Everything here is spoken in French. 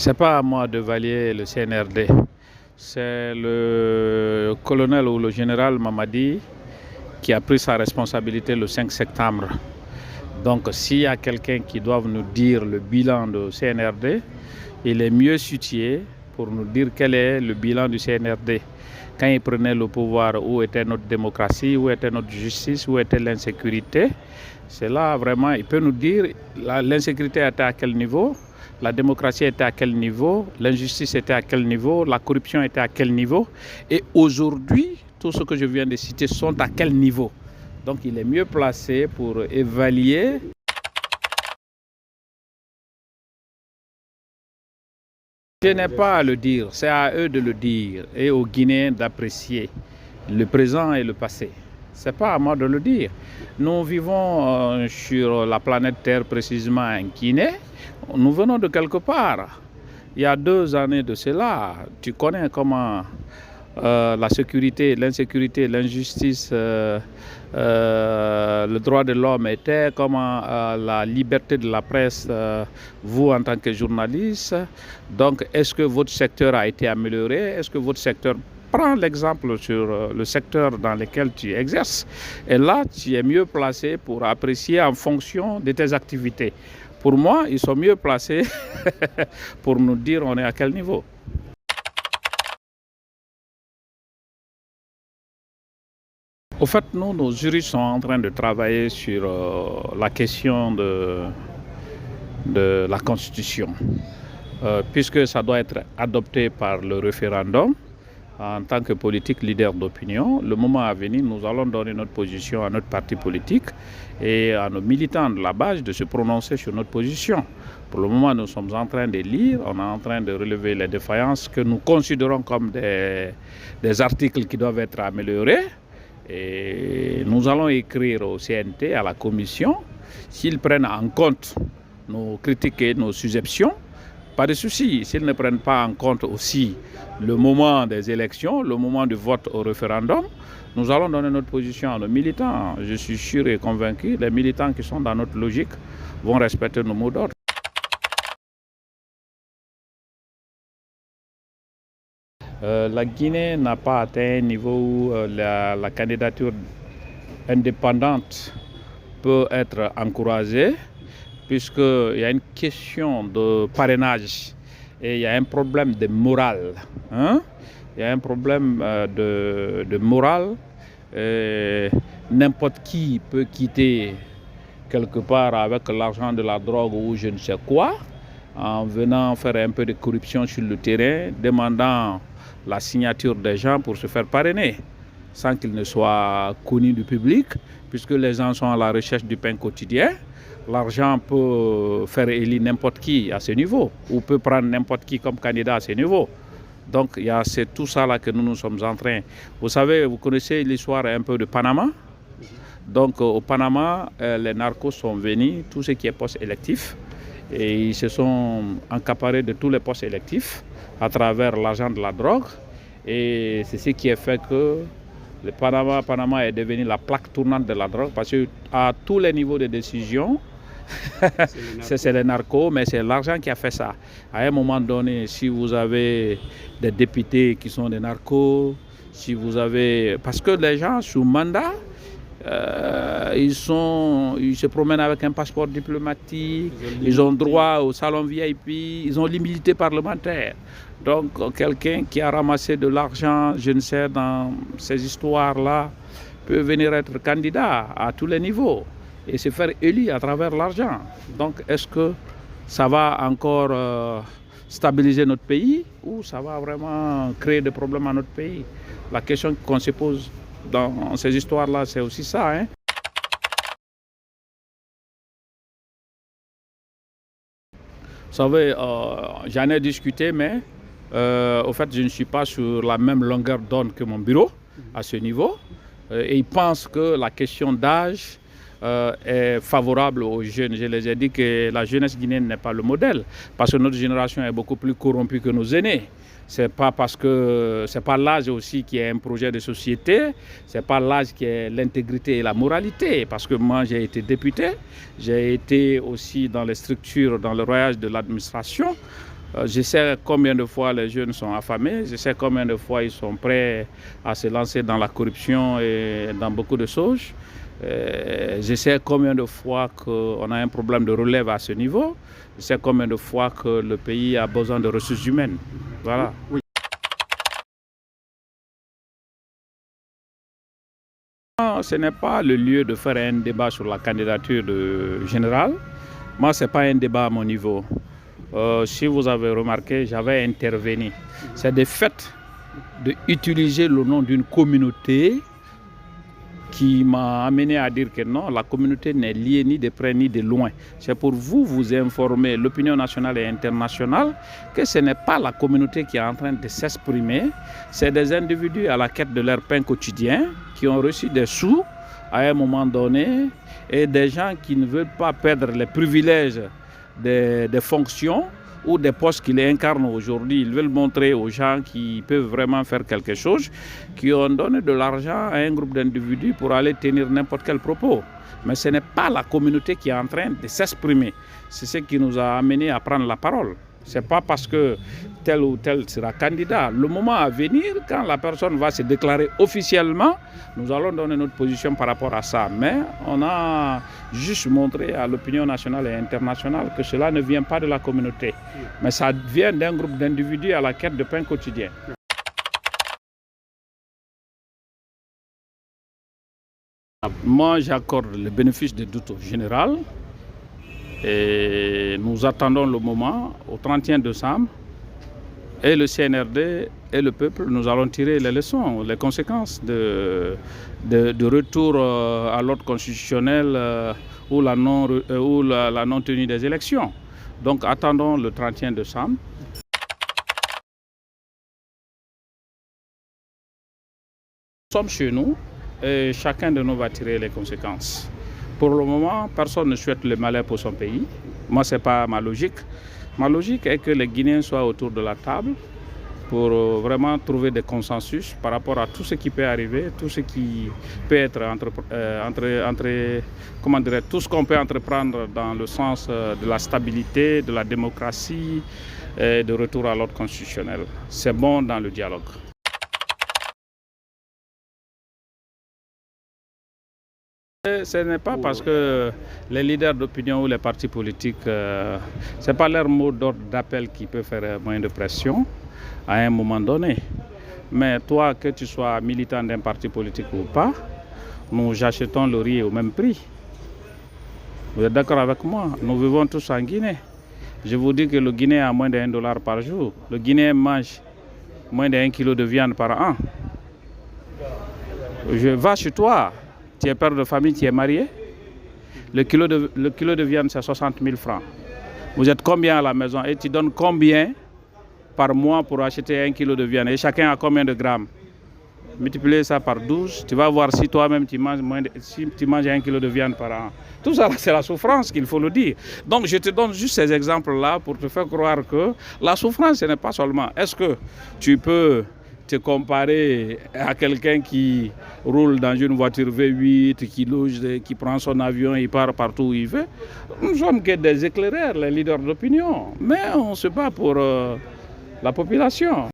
C'est pas à moi de valier le CNRD. C'est le colonel ou le général Mamadi qui a pris sa responsabilité le 5 septembre. Donc s'il y a quelqu'un qui doit nous dire le bilan du CNRD, il est mieux situé pour nous dire quel est le bilan du CNRD. Quand il prenait le pouvoir, où était notre démocratie, où était notre justice, où était l'insécurité. C'est là vraiment, il peut nous dire l'insécurité était à quel niveau, la démocratie était à quel niveau, l'injustice était à quel niveau, la corruption était à quel niveau. Et aujourd'hui, tout ce que je viens de citer sont à quel niveau. Donc il est mieux placé pour évaluer. Je n'ai pas à le dire, c'est à eux de le dire et aux Guinéens d'apprécier le présent et le passé. Ce n'est pas à moi de le dire. Nous vivons sur la planète Terre, précisément en Guinée. Nous venons de quelque part. Il y a 2 années de cela, tu connais comment la sécurité, l'insécurité, l'injustice, le droit de l'homme était, comment la liberté de la presse, vous en tant que journaliste. Donc, est-ce que votre secteur a été amélioré? Est-ce que votre secteur prend l'exemple sur le secteur dans lequel tu exerces? Et là, tu es mieux placé pour apprécier en fonction de tes activités. Pour moi, ils sont mieux placés pour nous dire on est à quel niveau. Au fait, nous, nos juristes sont en train de travailler sur la question de la Constitution, puisque ça doit être adopté par le référendum. En tant que politique leader d'opinion, le moment à venir, nous allons donner notre position à notre parti politique et à nos militants de la base de se prononcer sur notre position. Pour le moment, nous sommes en train de lire, on est en train de relever les défaillances que nous considérons comme des articles qui doivent être améliorés. Et nous allons écrire au CNT, à la commission, s'ils prennent en compte nos critiques et nos suggestions. Pas de souci, s'ils ne prennent pas en compte aussi le moment des élections, le moment du vote au référendum, nous allons donner notre position à nos militants. Je suis sûr et convaincu, les militants qui sont dans notre logique vont respecter nos mots d'ordre. La Guinée n'a pas atteint un niveau où la candidature indépendante peut être encouragée, puisqu'il y a une question de parrainage et il y a un problème de morale. Il y a un problème de morale. N'importe qui peut quitter quelque part avec l'argent de la drogue ou je ne sais quoi, en venant faire un peu de corruption sur le terrain, demandant la signature des gens pour se faire parrainer, sans qu'ils ne soient connus du public, puisque les gens sont à la recherche du pain quotidien. L'argent peut faire élire n'importe qui à ce niveau, ou peut prendre n'importe qui comme candidat à ce niveau. Donc c'est tout ça là que nous sommes en train. Vous savez, vous connaissez l'histoire un peu de Panama. Donc au Panama, les narcos sont venus, tout ce qui est poste électif, et ils se sont accaparés de tous les postes électifs à travers l'argent de la drogue. Et c'est ce qui a fait que le Panama est devenu la plaque tournante de la drogue, parce qu'à tous les niveaux de décision, c'est les narcos, mais c'est l'argent qui a fait ça. À un moment donné, si vous avez des députés qui sont des narcos, si vous avez... Parce que les gens sous mandat, ils se promènent avec un passeport diplomatique, ils ont droit au salon VIP, ils ont l'immunité parlementaire. Donc quelqu'un qui a ramassé de l'argent, je ne sais, dans ces histoires-là, peut venir être candidat à tous les niveaux et se faire élire à travers l'argent. Donc est-ce que ça va encore stabiliser notre pays ou ça va vraiment créer des problèmes à notre pays? La question qu'on se pose dans ces histoires-là, c'est aussi ça. Vous savez, j'en ai discuté, mais au fait, je ne suis pas sur la même longueur d'onde que mon bureau à ce niveau. Et ils pensent que la question d'âge est favorable aux jeunes. Je les ai dit que la jeunesse guinéenne n'est pas le modèle, parce que notre génération est beaucoup plus corrompue que nos aînés. C'est pas parce que c'est pas l'âge aussi qui est un projet de société, c'est pas l'âge qui est l'intégrité et la moralité. Parce que moi j'ai été député, j'ai été aussi dans les structures, dans le royaume de l'administration. Je sais combien de fois les jeunes sont affamés, je sais combien de fois ils sont prêts à se lancer dans la corruption et dans beaucoup de choses. Je sais combien de fois qu'on a un problème de relève à ce niveau. Je sais combien de fois que le pays a besoin de ressources humaines. Voilà. Oui. Ce n'est pas le lieu de faire un débat sur la candidature de général. Moi, ce n'est pas un débat à mon niveau. Si vous avez remarqué, j'avais intervenu. C'est le fait d'utiliser le nom d'une communauté qui m'a amené à dire que non, la communauté n'est liée ni de près ni de loin. C'est pour vous informer, l'opinion nationale et internationale, que ce n'est pas la communauté qui est en train de s'exprimer, c'est des individus à la quête de leur pain quotidien, qui ont reçu des sous à un moment donné, et des gens qui ne veulent pas perdre les privilèges des fonctions ou des postes qu'ils incarnent aujourd'hui. Ils veulent montrer aux gens qui peuvent vraiment faire quelque chose, qui ont donné de l'argent à un groupe d'individus pour aller tenir n'importe quel propos. Mais ce n'est pas la communauté qui est en train de s'exprimer. C'est ce qui nous a amené à prendre la parole. Ce n'est pas parce que tel ou tel sera candidat. Le moment à venir, quand la personne va se déclarer officiellement, nous allons donner notre position par rapport à ça. Mais on a juste montré à l'opinion nationale et internationale que cela ne vient pas de la communauté. Mais ça vient d'un groupe d'individus à la quête de pain quotidien. Moi, j'accorde le bénéfice de doute au général. Et nous attendons le moment, au 31 décembre, et le CNRD et le peuple, nous allons tirer les leçons, les conséquences de retour à l'ordre constitutionnel ou la non-tenue des élections. Donc attendons le 31 décembre. Nous sommes chez nous et chacun de nous va tirer les conséquences. Pour le moment, personne ne souhaite le malheur pour son pays. Moi, ce n'est pas ma logique. Ma logique est que les Guinéens soient autour de la table pour vraiment trouver des consensus par rapport à tout ce qui peut arriver, tout ce qui peut être tout ce qu'on peut entreprendre dans le sens de la stabilité, de la démocratie et de retour à l'ordre constitutionnel. C'est bon dans le dialogue. Ce n'est pas parce que les leaders d'opinion ou les partis politiques, ce n'est pas leur mot d'ordre d'appel qui peut faire moyen de pression à un moment donné. Mais toi, que tu sois militant d'un parti politique ou pas, nous achetons le riz au même prix. Vous êtes d'accord avec moi? Nous vivons tous en Guinée. Je vous dis que le Guinéen a moins de $1 par jour. Le Guinéen mange moins de 1 kilo de viande par an. Je vais chez toi. Tu es père de famille, tu es marié. Le kilo de viande, c'est 60 000 francs. Vous êtes combien à la maison et tu donnes combien par mois pour acheter 1 kilo de viande? Et chacun a combien de grammes? Multiplier ça par 12, tu vas voir si toi-même tu manges, si tu manges 1 kilo de viande par an. Tout ça, c'est la souffrance qu'il faut le dire. Donc je te donne juste ces exemples-là pour te faire croire que la souffrance, ce n'est pas seulement. Est-ce que tu peux te comparer à quelqu'un qui roule dans une voiture V8, qui loge, qui prend son avion, il part partout où il veut? Nous sommes que des éclaireurs, les leaders d'opinion. Mais on se bat pour la population.